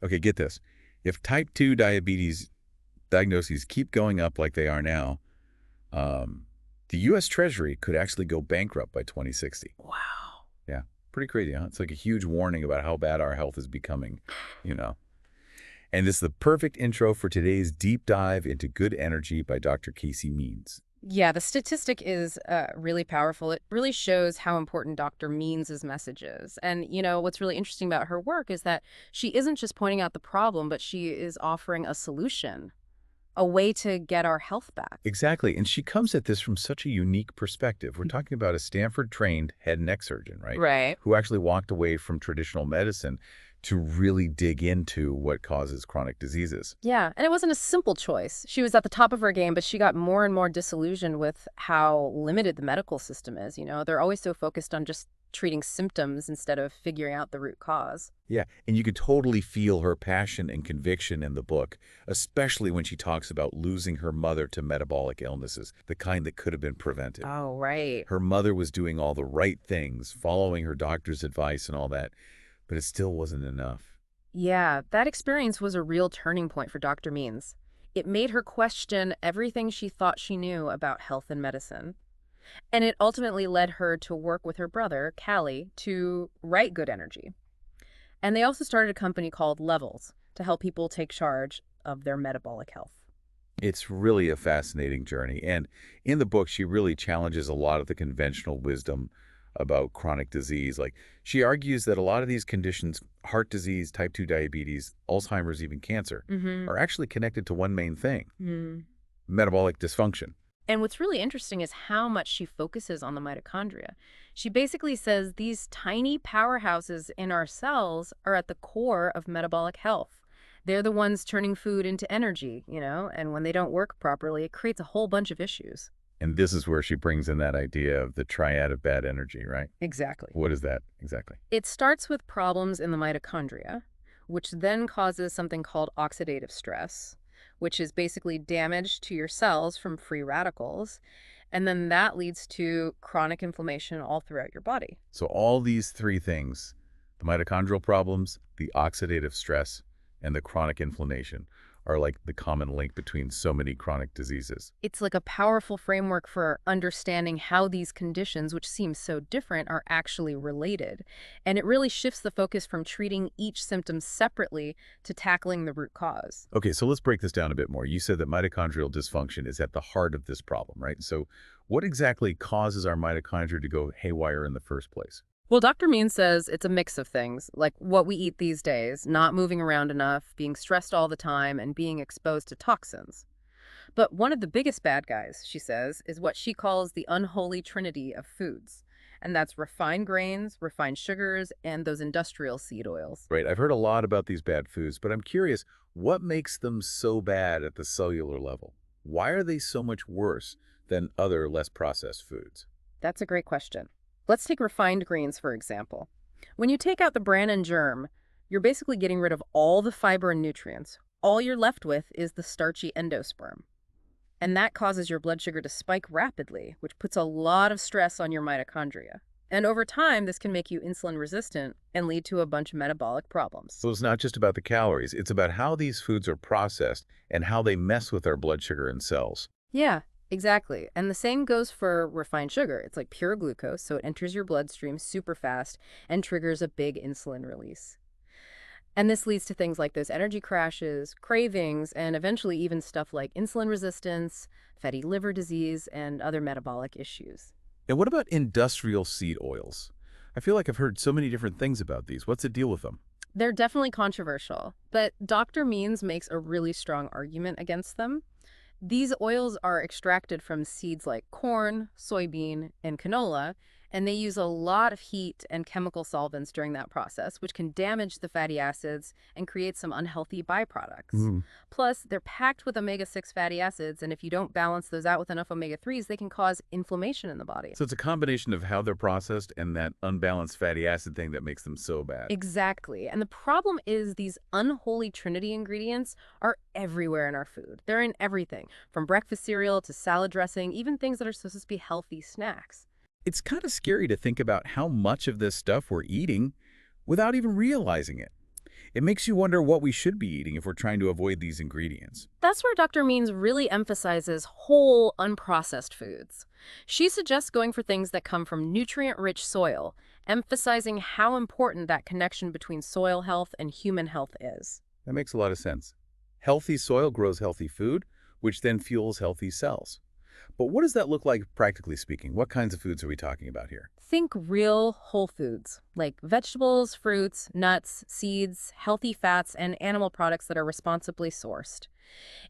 Okay, get this. If type 2 diabetes diagnoses keep going up like they are now, um, the U.S. Treasury could actually go bankrupt by 2060. Wow. Yeah, pretty crazy, huh? It's like a huge warning about how bad our health is becoming, you know. And this is the perfect intro for today's deep dive into good energy by Dr. Casey Means. Yeah, the statistic is really powerful. It really shows how important Dr. Means' message is. And, what's really interesting about her work is that she isn't just pointing out the problem, but she is offering a solution, a way to get our health back. Exactly, and she comes at this from such a unique perspective. We're talking about a Stanford-trained head and neck surgeon, right, Right. who actually walked away from traditional medicine to really dig into what causes chronic diseases. Yeah, and it wasn't a simple choice. She was at the top of her game, but she got more and more disillusioned with how limited the medical system is. They're always so focused on just treating symptoms instead of figuring out the root cause. Yeah, and you could totally feel her passion and conviction in the book, especially when she talks about losing her mother to metabolic illnesses, the kind that could have been prevented. Oh, right. Her mother was doing all the right things, following her doctor's advice and all that, but it still wasn't enough. Yeah, that experience was a real turning point for Dr. Means. It made her question everything she thought she knew about health and medicine. And it ultimately led her to work with her brother, Callie, to write Good Energy. And they also started a company called Levels to help people take charge of their metabolic health. It's really a fascinating journey. And in the book, she really challenges a lot of the conventional wisdom about chronic disease. Like, she argues that a lot of these conditions, heart disease, type 2 diabetes, Alzheimer's, even cancer, Mm-hmm. are actually connected to one main thing, Mm. metabolic dysfunction. And what's really interesting is how much she focuses on the mitochondria. She basically says these tiny powerhouses in our cells are at the core of metabolic health. They're the ones turning food into energy, and when they don't work properly, it creates a whole bunch of issues. And this is where she brings in that idea of the triad of bad energy, right? Exactly. What is that exactly? It starts with problems in the mitochondria, which then causes something called oxidative stress, which is basically damage to your cells from free radicals. And then that leads to chronic inflammation all throughout your body. So all these three things, the mitochondrial problems, the oxidative stress, and the chronic inflammation, are like the common link between so many chronic diseases. It's like a powerful framework for understanding how these conditions, which seem so different, are actually related. And it really shifts the focus from treating each symptom separately to tackling the root cause. Okay, so let's break this down a bit more. You said that mitochondrial dysfunction is at the heart of this problem, right? So what exactly causes our mitochondria to go haywire in the first place? Well, Dr. Mean says it's a mix of things, like what we eat these days, not moving around enough, being stressed all the time, and being exposed to toxins. But one of the biggest bad guys, she says, is what she calls the unholy trinity of foods. And that's refined grains, refined sugars, and those industrial seed oils. Right, I've heard a lot about these bad foods, but I'm curious, what makes them so bad at the cellular level? Why are they so much worse than other less processed foods? That's a great question. Let's take refined grains, for example. When you take out the bran and germ, you're basically getting rid of all the fiber and nutrients. All you're left with is the starchy endosperm. And that causes your blood sugar to spike rapidly, which puts a lot of stress on your mitochondria. And over time, this can make you insulin resistant and lead to a bunch of metabolic problems. So it's not just about the calories, it's about how these foods are processed and how they mess with our blood sugar and cells. Yeah, exactly. And the same goes for refined sugar. It's like pure glucose, so it enters your bloodstream super fast and triggers a big insulin release. And this leads to things like those energy crashes, cravings, and eventually even stuff like insulin resistance, fatty liver disease, and other metabolic issues. And what about industrial seed oils? I feel like I've heard so many different things about these. What's the deal with them? They're definitely controversial, but Dr. Means makes a really strong argument against them. These oils are extracted from seeds like corn, soybean, and canola, and they use a lot of heat and chemical solvents during that process, which can damage the fatty acids and create some unhealthy byproducts. Mm. Plus, they're packed with omega-6 fatty acids, and if you don't balance those out with enough omega-3s, they can cause inflammation in the body. So it's a combination of how they're processed and that unbalanced fatty acid thing that makes them so bad. Exactly. And the problem is these unholy trinity ingredients are everywhere in our food. They're in everything, from breakfast cereal to salad dressing, even things that are supposed to be healthy snacks. It's kind of scary to think about how much of this stuff we're eating without even realizing it. It makes you wonder what we should be eating if we're trying to avoid these ingredients. That's where Dr. Means really emphasizes whole, unprocessed foods. She suggests going for things that come from nutrient-rich soil, emphasizing how important that connection between soil health and human health is. That makes a lot of sense. Healthy soil grows healthy food, which then fuels healthy cells. But what does that look like practically speaking? What kinds of foods are we talking about here? Think real whole foods, like vegetables, fruits, nuts, seeds, healthy fats, and animal products that are responsibly sourced.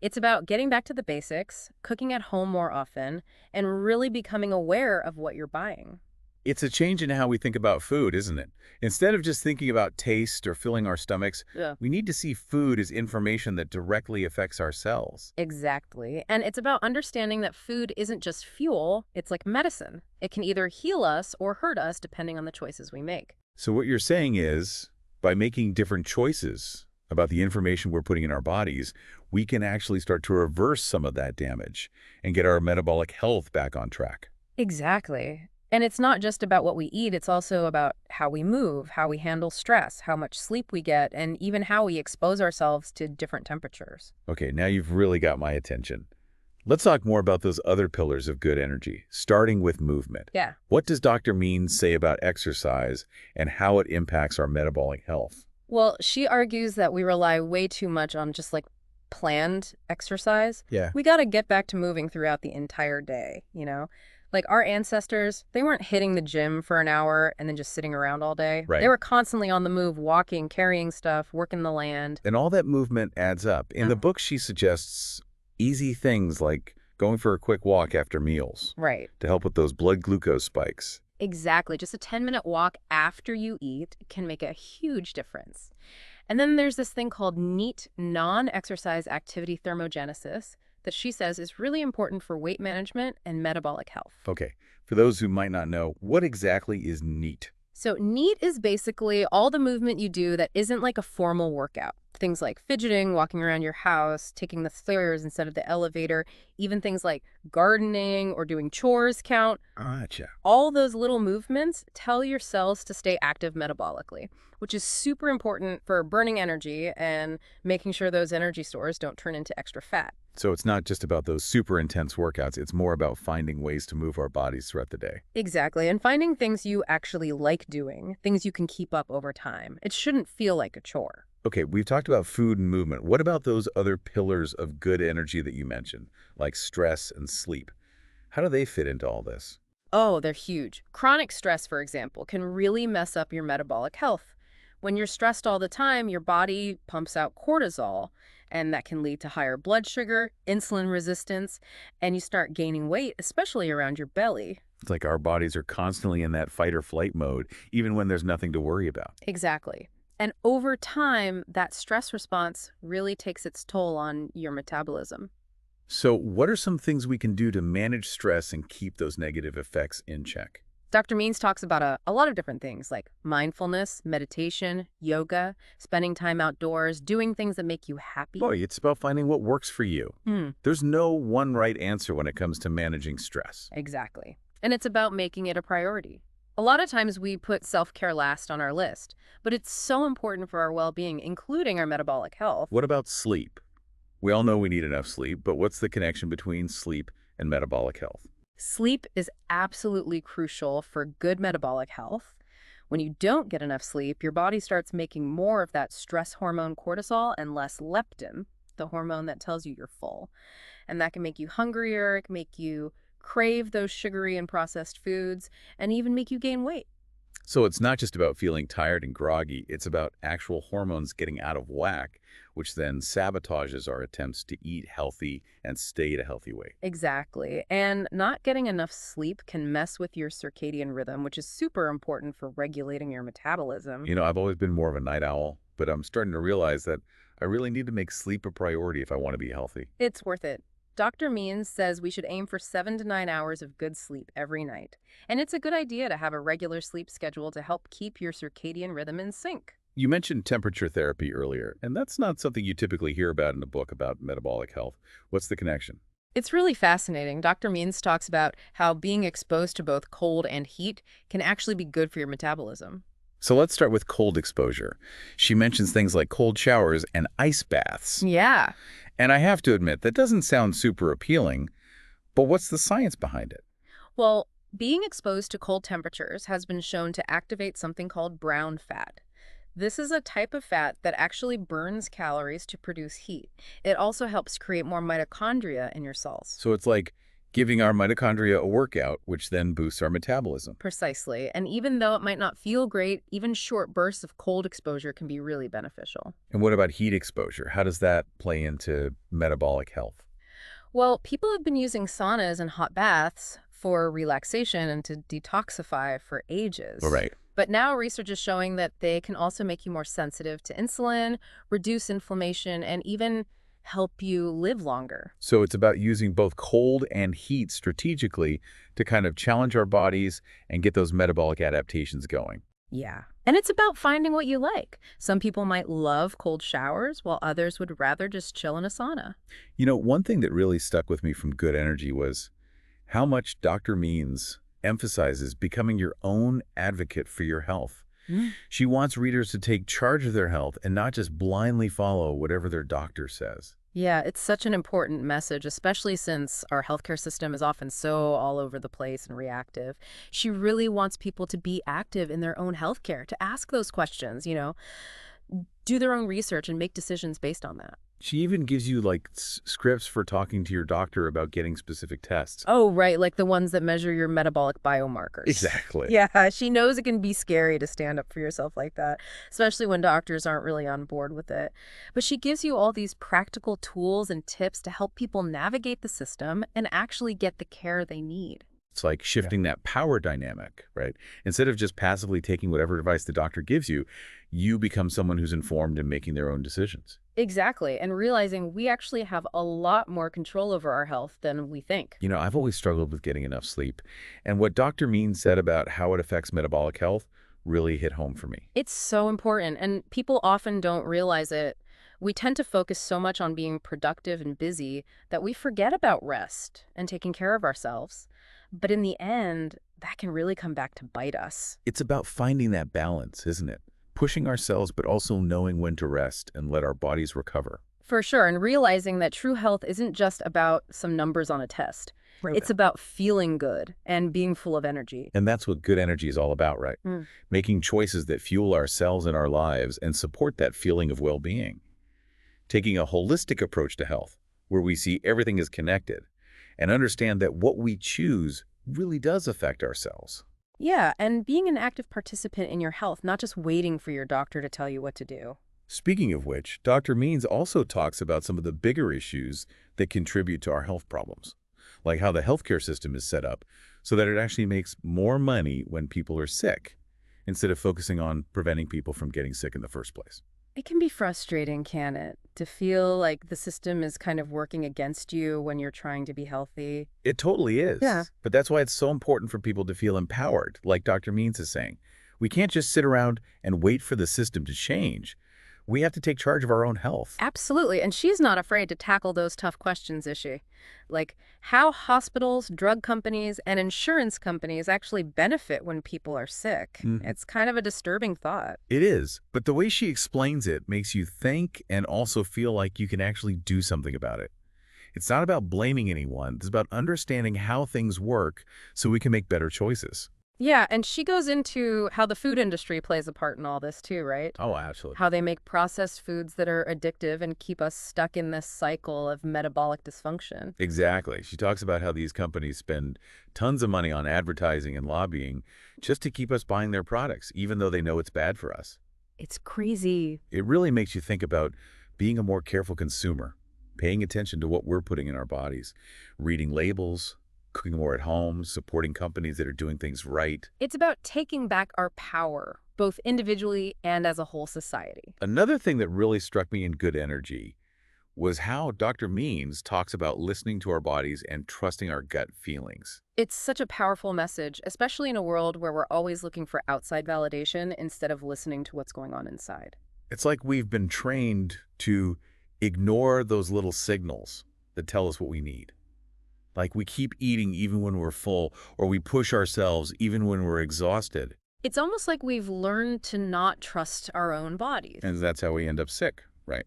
It's about getting back to the basics, cooking at home more often, and really becoming aware of what you're buying. It's a change in how we think about food, isn't it? Instead of just thinking about taste or filling our stomachs, Yeah. we need to see food as information that directly affects our cells. Exactly. And it's about understanding that food isn't just fuel, it's like medicine. It can either heal us or hurt us depending on the choices we make. So what you're saying is, by making different choices about the information we're putting in our bodies, we can actually start to reverse some of that damage and get our metabolic health back on track. Exactly. And it's not just about what we eat, it's also about how we move, how we handle stress, how much sleep we get, and even how we expose ourselves to different temperatures. Okay, now you've really got my attention. Let's talk more about those other pillars of good energy, starting with movement. Yeah. What does Dr. Means say about exercise and how it impacts our metabolic health? Well, she argues that we rely way too much on just like planned exercise. Yeah. We got to get back to moving throughout the entire day, you know? Like our ancestors, they weren't hitting the gym for an hour and then just sitting around all day. Right. They were constantly on the move, walking, carrying stuff, working the land. And all that movement adds up. In the Yeah. book, she suggests easy things like going for a quick walk after meals Right. to help with those blood glucose spikes. Exactly. Just a 10-minute walk after you eat can make a huge difference. And then there's this thing called NEAT, non-exercise activity thermogenesis, that she says is really important for weight management and metabolic health. Okay, for those who might not know, what exactly is NEAT? So NEAT is basically all the movement you do that isn't like a formal workout. Things like fidgeting, walking around your house, taking the stairs instead of the elevator, even things like gardening or doing chores count. Gotcha. All those little movements tell your cells to stay active metabolically, which is super important for burning energy and making sure those energy stores don't turn into extra fat. So it's not just about those super intense workouts, it's more about finding ways to move our bodies throughout the day. Exactly, and finding things you actually like doing, things you can keep up over time. It shouldn't feel like a chore. Okay, we've talked about food and movement. What about those other pillars of good energy that you mentioned, like stress and sleep? How do they fit into all this? Oh, they're huge. Chronic stress, for example, can really mess up your metabolic health. When you're stressed all the time, your body pumps out cortisol, and that can lead to higher blood sugar, insulin resistance, and you start gaining weight, especially around your belly. It's like our bodies are constantly in that fight or flight mode, even when there's nothing to worry about. Exactly. And over time, that stress response really takes its toll on your metabolism. So what are some things we can do to manage stress and keep those negative effects in check? Dr. Means talks about a lot of different things like mindfulness, meditation, yoga, spending time outdoors, doing things that make you happy. Boy, it's about finding what works for you. Hmm, There's no one right answer when it comes to managing stress. exactly. And it's about making it a priority. A lot of times we put self-care last on our list, but it's so important for our well-being, including our metabolic health. What about sleep? We all know we need enough sleep, but what's the connection between sleep and metabolic health? Sleep is absolutely crucial for good metabolic health. When you don't get enough sleep, your body starts making more of that stress hormone cortisol and less leptin, the hormone that tells you you're full. And that can make you hungrier, it can make you crave those sugary and processed foods, and even make you gain weight. So it's not just about feeling tired and groggy, it's about actual hormones getting out of whack, which then sabotages our attempts to eat healthy and stay at a healthy weight. Exactly. And not getting enough sleep can mess with your circadian rhythm, which is super important for regulating your metabolism. You know, I've always been more of a night owl, but I'm starting to realize that I really need to make sleep a priority if I want to be healthy. It's worth it. Dr. Means says we should aim for 7 to 9 hours of good sleep every night. And it's a good idea to have a regular sleep schedule to help keep your circadian rhythm in sync. You mentioned temperature therapy earlier, and that's not something you typically hear about in a book about metabolic health. What's the connection? It's really fascinating. Dr. Means talks about how being exposed to both cold and heat can actually be good for your metabolism. So let's start with cold exposure. She mentions things like cold showers and ice baths. Yeah. And I have to admit, that doesn't sound super appealing, but what's the science behind it? Well, being exposed to cold temperatures has been shown to activate something called brown fat. This is a type of fat that actually burns calories to produce heat. It also helps create more mitochondria in your cells. So it's like giving our mitochondria a workout, which then boosts our metabolism. Precisely. And even though it might not feel great, even short bursts of cold exposure can be really beneficial. And what about heat exposure? How does that play into metabolic health? Well, people have been using saunas and hot baths for relaxation and to detoxify for All ages. right. But now research is showing that they can also make you more sensitive to insulin, reduce inflammation, and even help you live longer. So it's about using both cold and heat strategically to kind of challenge our bodies and get those metabolic adaptations going. Yeah. And it's about finding what you like. Some people might love cold showers, while others would rather just chill in a sauna. You know, one thing that really stuck with me from Good Energy was how much Dr. Means emphasizes becoming your own advocate for your health. Mm. She wants readers to take charge of their health and not just blindly follow whatever their doctor says. Yeah, it's such an important message, especially since our healthcare system is often so all over the place and reactive. She really wants people to be active in their own healthcare, to ask those questions, do their own research and make decisions based on that. She even gives you like scripts for talking to your doctor about getting specific tests. Oh, right, like the ones that measure your metabolic biomarkers. Exactly. Yeah, she knows it can be scary to stand up for yourself like that, especially when doctors aren't really on board with it. But she gives you all these practical tools and tips to help people navigate the system and actually get the care they need. It's like shifting that power dynamic, right? Instead of just passively taking whatever advice the doctor gives you, you become someone who's informed and making their own decisions. Exactly, and realizing we actually have a lot more control over our health than we think. You know, I've always struggled with getting enough sleep. And what Dr. Means said about how it affects metabolic health really hit home for me. It's so important, and people often don't realize it. We tend to focus so much on being productive and busy that we forget about rest and taking care of ourselves. But in the end, that can really come back to bite us. It's about finding that balance, isn't it? Pushing ourselves, but also knowing when to rest and let our bodies recover. For sure, and realizing that true health isn't just about some numbers on a test. Right. It's about feeling good and being full of energy. And that's what good energy is all about, right? Mm. Making choices that fuel ourselves and our lives and support that feeling of well-being. Taking a holistic approach to health, where we see everything is connected and understand that what we choose really does affect ourselves. Yeah, and being an active participant in your health, not just waiting for your doctor to tell you what to do. Speaking of which, Dr. Means also talks about some of the bigger issues that contribute to our health problems, like how the healthcare system is set up so that it actually makes more money when people are sick, instead of focusing on preventing people from getting sick in the first place. It can be frustrating, can it? To feel like the system is kind of working against you when you're trying to be healthy. It totally is. Yeah. But that's why it's so important for people to feel empowered, like Dr. Means is saying. We can't just sit around and wait for the system to change. We have to take charge of our own health. Absolutely. And she's not afraid to tackle those tough questions, is she? Like how hospitals, drug companies, and insurance companies actually benefit when people are sick. It's kind of a disturbing thought. It is, but the way she explains it makes you think and also feel like you can actually do something about it. It's not about blaming anyone. It's about understanding how things work so we can make better choices. Yeah, and she goes into how the food industry plays a part in all this too, right? Oh, absolutely. How they make processed foods that are addictive and keep us stuck in this cycle of metabolic dysfunction. Exactly. She talks about how these companies spend tons of money on advertising and lobbying just to keep us buying their products, even though they know it's bad for us. It's crazy. It really makes you think about being a more careful consumer, paying attention to what we're putting in our bodies, reading labels, cooking more at home, supporting companies that are doing things right. It's about taking back our power, both individually and as a whole society. Another thing that really struck me in Good Energy was how Dr. Means talks about listening to our bodies and trusting our gut feelings. It's such a powerful message, especially in a world where we're always looking for outside validation instead of listening to what's going on inside. It's like we've been trained to ignore those little signals that tell us what we need. Like we keep eating even when we're full, or we push ourselves even when we're exhausted. It's almost like we've learned to not trust our own bodies. And that's how we end up sick, right?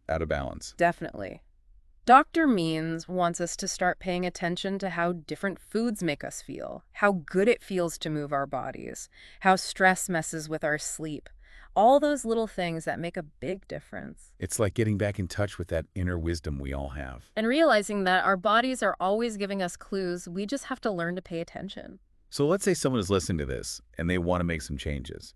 Out of balance. Definitely. Dr. Means wants us to start paying attention to how different foods make us feel, how good it feels to move our bodies, how stress messes with our sleep, all those little things that make a big difference. It's like getting back in touch with that inner wisdom we all have. And realizing that our bodies are always giving us clues, we just have to learn to pay attention. So let's say someone is listening to this and they want to make some changes.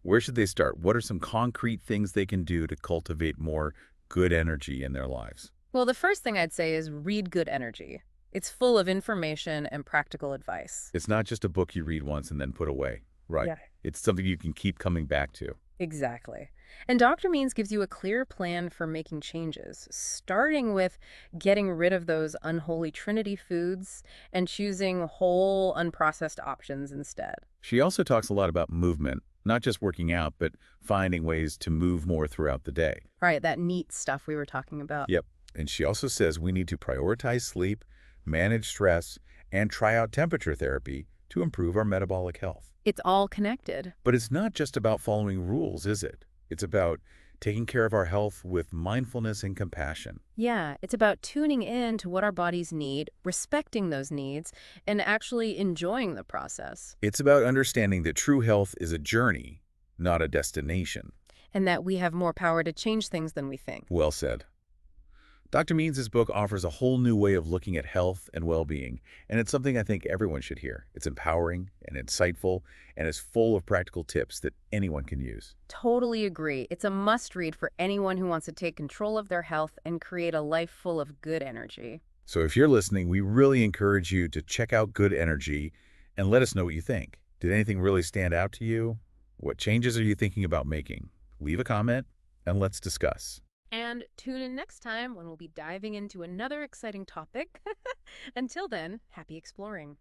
Where should they start? What are some concrete things they can do to cultivate more good energy in their lives? Well, the first thing I'd say is read Good Energy. It's full of information and practical advice. It's not just a book you read once and then put away. Right. Yeah. It's something you can keep coming back to. Exactly. And Dr. Means gives you a clear plan for making changes, starting with getting rid of those unholy trinity foods and choosing whole, unprocessed options instead. She also talks a lot about movement, not just working out, but finding ways to move more throughout the day. Right, that neat stuff we were talking about. Yep. And she also says we need to prioritize sleep, manage stress, and try out temperature therapy to improve our metabolic health. It's all connected. But it's not just about following rules, is it? It's about taking care of our health with mindfulness and compassion. Yeah, it's about tuning in to what our bodies need, respecting those needs, and actually enjoying the process. It's about understanding that true health is a journey, not a destination. And that we have more power to change things than we think. Well said. Dr. Means' book offers a whole new way of looking at health and well-being, and it's something I think everyone should hear. It's empowering and insightful, and is full of practical tips that anyone can use. Totally agree. It's a must-read for anyone who wants to take control of their health and create a life full of good energy. So if you're listening, we really encourage you to check out Good Energy and let us know what you think. Did anything really stand out to you? What changes are you thinking about making? Leave a comment and let's discuss. And tune in next time when we'll be diving into another exciting topic. Until then, happy exploring.